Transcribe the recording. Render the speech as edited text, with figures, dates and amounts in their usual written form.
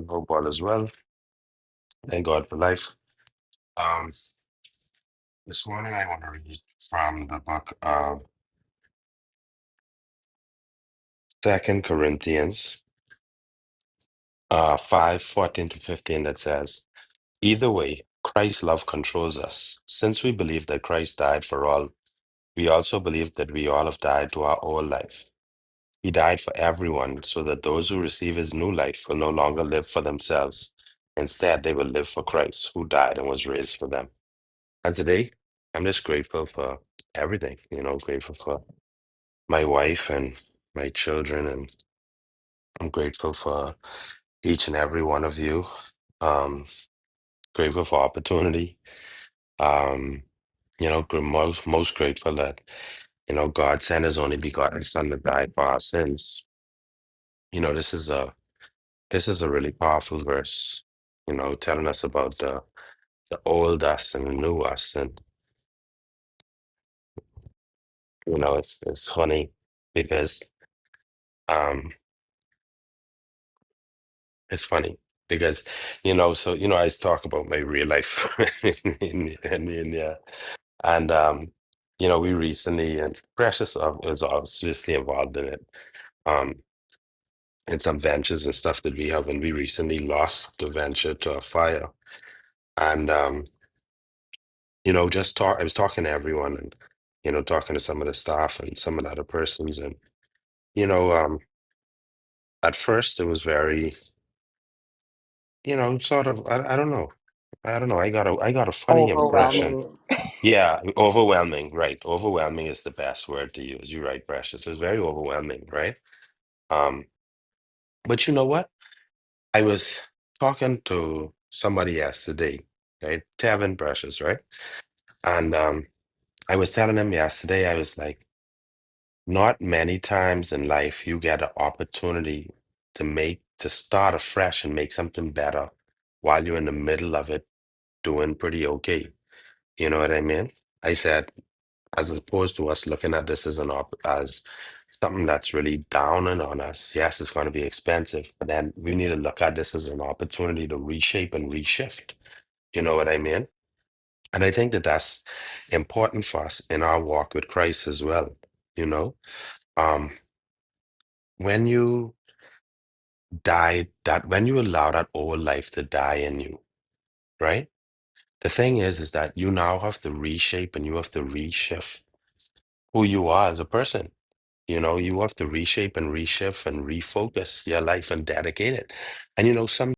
Hope all is well. Thank God for life. Um, this morning I want to read from the book of Second Corinthians 5:14 to 15 that says, either way, Christ's love controls us. Since we believe that Christ died for all, we also believe that we all have died to our old life. He died for everyone so that those who receive his new life will no longer live for themselves. Instead, they will live for Christ, who died and was raised for them. And today, I'm just grateful for everything, grateful for my wife and my children, and I'm grateful for each and every one of you. Um, Grateful for opportunity. Um, most grateful that, God sent his only begotten son to die for our sins. This is a really powerful verse, telling us about the old us and the new us. And, it's funny because um it's funny because, I was talk about my real life in India. And, we recently, and Precious is obviously involved in it, um, in some ventures and stuff that we have. And we recently lost the venture to a fire. And, I was talking to everyone and, talking to some of the staff and some of the other persons. And, you know, um, at first it was very, sort of, I don't know. I don't know. I got a funny impression. Overwhelming. Yeah, overwhelming, right. Overwhelming is the best word to use. You're right, Precious. It was very overwhelming, right? Um, but you know what? I was talking to somebody yesterday, right? Tevin Precious, right? And I was telling him yesterday, I was like, not many times in life you get an opportunity to start afresh and make something better while you're in the middle of it doing pretty okay. You know what I mean? I said, as opposed to us looking at this as something that's really downing on us. Yes, it's going to be expensive, but then we need to look at this as an opportunity to reshape and reshift. You know what I mean? And I think that that's important for us in our walk with Christ as well. You know, um, when you when you allow that old life to die in you, right? The thing is that you now have to reshape and you have to reshift who you are as a person. You have to reshape and reshift and refocus your life and dedicate it. And some